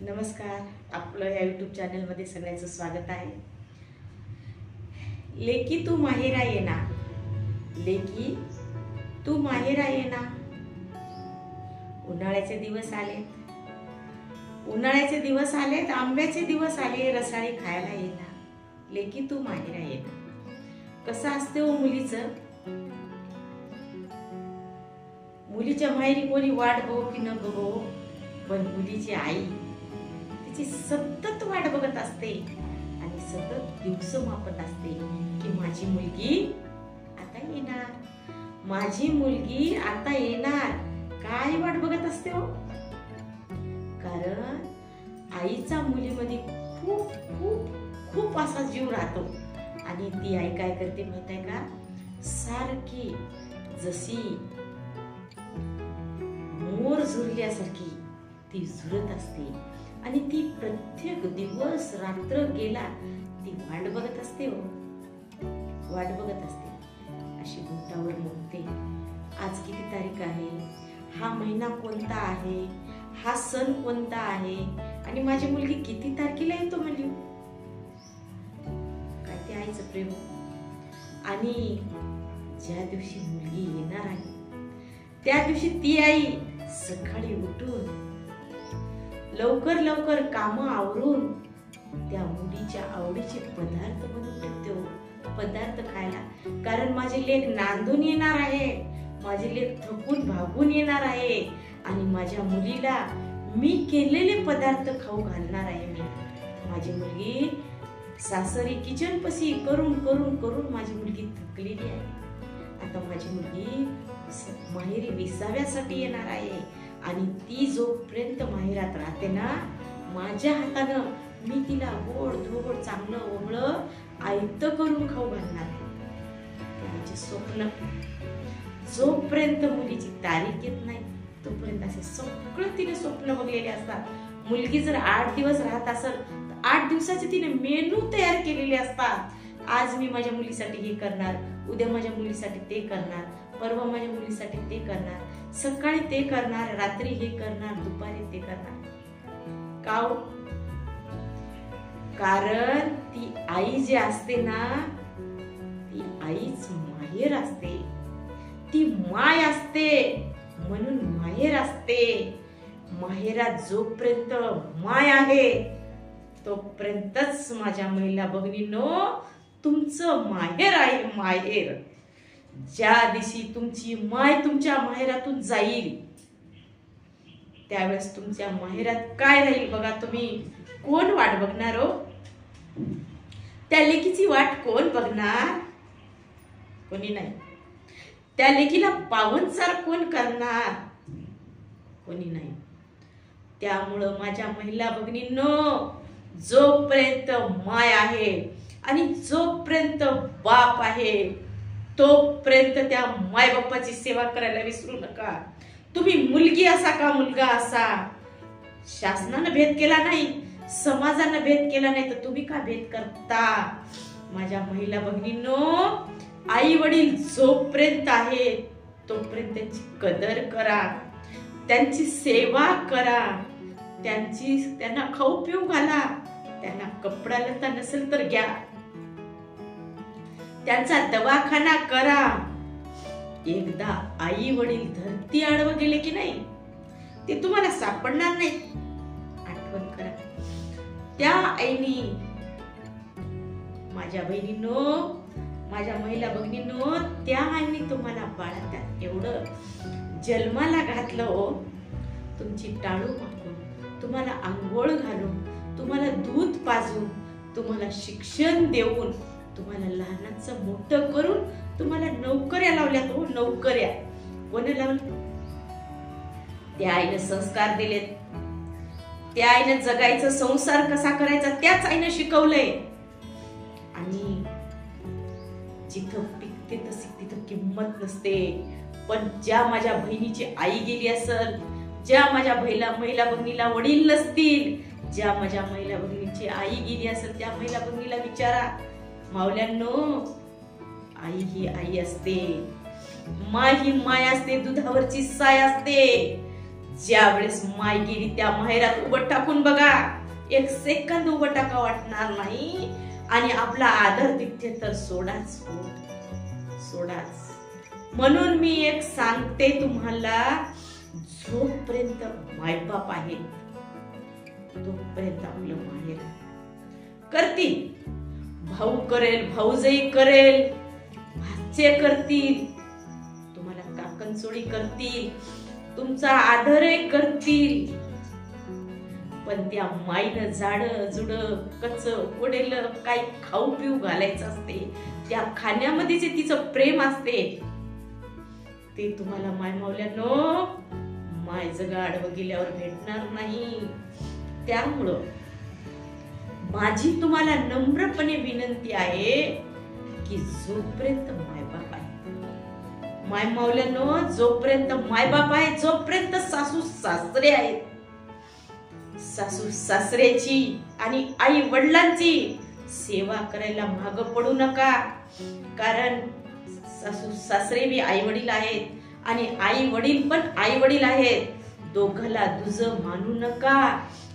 नमस्कार, आपलं या यूट्यूब चॅनलमध्ये सगळ्यांचं स्वागत आहे। लेकी तू माहेरा येना, लेकी तू माहेरा येना। उन्हाळ्याचे दिवस आलेत, उन्हाळ्याचे दिवस आलेत, आंब्याचे दिवस आले, रसाळी खायला येना, लेकी तू माहेरा येना। कसं असते हो मुलीचं, मुलीच्या माहेरी कोणी वाट बघो की न बघो, पण मुलीची आई तिची सतत वाट बघत असते आणि सतत दिवस मापत असते की माझी मुलगी आता येणार, माझी मुलगी आता येणार। काय वाट बघत असते हो, कारण आईचा मुलीमध्ये खूप खूप खूप असा जीव राहतो आणि ती आई काय करते माहित आहे का, सारखी जशी मोर झुरल्यासारखी ती झुरत असते आणि ती प्रत्येक दिवस रात्र गेला ती वाट बघत असते हो, वाट बघत असते। अशी बोटावर मोजते, आज किती तारीख आहे, हा महिना कोणता आहे, हा सण कोणता आहे आणि माझी मुलगी किती तारखेला येतो म्हणली। काय ते आईचं प्रेम। आणि ज्या दिवशी मुलगी येणार आहे त्या दिवशी ती आई सकाळी उठून लवकर लवकर काम आवरून त्या मुलीच्या आवडीचे पदार्थ बनवून ठेवते हो, पदार्थ खायला। कारण माझे लेक नांदून येणार आहे, माझे लेक थकून भागून येणार आहे आणि माझ्या मुलीला मी केलेले पदार्थ खाऊ घालणार आहे। मी माझी मुलगी सासरी किचन पशी करून करून करून माझी मुलगी थकलेली आहे। आता माझी मुलगी माहेरी विसाव्यासाठी येणार आहे आणि ती जोपर्यंत माहेरात राहते ना, माझ्या हातानं मी तिला गोड धोड चांगलं ओबळं आयत करून खाऊ घालणार आहे। तिचे स्वप्न जोपर्यंत मुलीची तारीख येत नाही तोपर्यंत असे सगळं तिने स्वप्न बघलेले असतात। मुलगी जर 8 दिवस राहत असेल तर 8 दिवसाचे तिने मेनू तयार केलेले असतात। आज मी माझ्या मुलीसाठी हे करणार, उद्या माझ्या मुलीसाठी ते करणार, परवा माझ्या मुलीसाठी ते करणार, सकाळी ते करणार, रात्री हे करणार, दुपारी ते करणार। काव कारण ती आई जी असते ना, ती आईच माहेर असते, ती माय असते म्हणून माहेर असते। माहेरात जोपर्यंत माय आहे तोपर्यंतच माझ्या महिला भगिनींनो तुमचं माहेर आहे, माहेर। ज्या दिवशी तुमची माय तुमच्या माहेरातून जाईल त्यावेळेस तुमच्या माहेरात काय राहील बघा तुम्ही। कोण वाट बघणार हो, त्या लेकीची वाट कोण बघणार, कोणी नाही। त्या लेकीला पाहुणचार कोण करणार, कोणी नाही। त्यामुळं माझ्या महिला भगिनींनो, जोपर्यंत माय आहे आणि जोपर्यंत बाप आहे तोपर्यंत त्या माय बाप्पाची सेवा करायला विसरू नका। तुम्ही मुलगी असा का मुलगा असा, शासनानं भेद केला नाही, समाजानं भेद केला नाही तर तुम्ही का भेद करता। माझ्या महिला भगिनींनो, आई वडील जोपर्यंत आहे तोपर्यंत त्यांची कदर करा, त्यांची सेवा करा, त्यांना खाऊ पिऊ घाला, त्यांना कपडा लत्ता नसेल तर घ्या, त्यांचा दवाखाना करा। एकदा आई वडील धरती आडवं गेले की नाही ते तुम्हाला सापडणार नाही, आठवण करा। त्या आईनी, माझ्या बहिणींनो, माझ्या महिला भगिनींनो, त्या आईनी तुम्हाला बाळात एवढं जन्माला घातलं हो, तुमची टाळू मागून, तुम्हाला आंघोळ घालून, तुम्हाला दूध पाजून, तुम्हाला शिक्षण देऊन, तुम्हाला लहानाचं मोठं करून तुम्हाला नोकऱ्या लावल्यात हो, नोकऱ्या। कोणी लावल्या? त्या आईने संस्कार दिलेत, त्या आईने जगायचं, संसार कसा करायचा त्याच आईने शिकवलंय। आणि जिथं पिकते तिथं किंमत नसते, पण ज्या माझ्या बहिणीची आई गेली असेल, ज्या माझ्या महिला भगिनीला वडील नसतील, ज्या माझ्या महिला भगिनीची आई गेली असेल त्या महिला भगिनीला विचारा। मावल्यांनो, आई ही आई असते, माय ही माय असते, दुधावरची साय असते। ज्या वेळेस माय गेली त्या माहेरात उभं टाकून बघा, एक सेकंद उभं टाका वाटणार नाही. आणि आपला आदर दिसते तर सोडाच हो, सोडाच. म्हणून मी एक सांगते तुम्हाला, जोपर्यंत मायबाप आहेत तोपर्यंत आपलं माहेर करतील. भाऊ करेल, भाऊजाई करेल, भाचे करतील, तुम्हाला काकणचोडी करतील, तुमचा आदरही करतील. पण त्या माईनं झाड जुड कच कोडेल काही खाऊ पिऊ घालायचं असते, त्या खाण्यामध्ये जे तिचं प्रेम असते ते तुम्हाला माय मावल्यानो माय जगा आडवं गेल्यावर भेटणार नाही. त्यामुळं माझी तुम्हाला नम्रपणे विनंती आहे की जोपर्यंत मायबाप आहे, माय मावल्यानो जोपर्यंत मायबाप आहे, जोपर्यंत सासू सासरे आहेत, सासू सासऱ्याची आणि आई वडिलांची सेवा करायला माग पडू नका. कारण सासू सासरे बी आई वडील आहेत आणि आई वडील पण आई वडील आहेत. दोघाला दुज मानू नका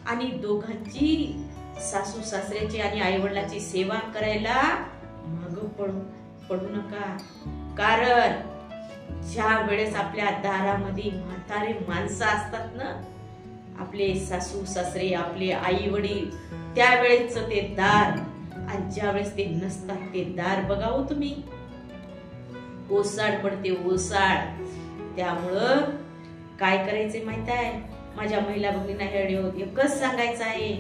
आणि दोघांची, सासू सासऱ्याची आणि आई वडिलांची सेवा करायला माग पडू नका. कारण ज्या वेळेस आपल्या दारामध्ये म्हातारे माणसं असतात ना, आपले सासू सासरे, आपले आई वडील, त्यावेळेच ते दार, आणि ज्या वेळेस ते नसतात ते दार बघावं तुम्ही, ओसाड पडते ओसाड. त्यामुळं काय करायचंय माहित आहे, माझ्या महिला भगिनींना हे व्हिडिओ एकच सांगायचं आहे,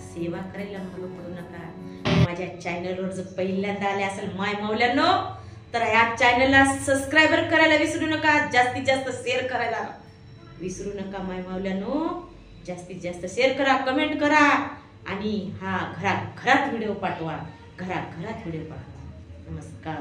सेवा करायला मागं पडू नका. माझ्या चॅनलवर जर पहिल्यांदा आले असेल माय मावल्यानो, तर या चॅनलला सबस्क्राईबर करायला विसरू नका, जास्तीत जास्त शेअर करायला विसरू नका. माय मावल्यानो जास्तीत जास्त शेअर करा, कमेंट करा आणि हा घरात घरात व्हिडिओ पाठवा, घरात घरात व्हिडिओ पाठवा. नमस्कार.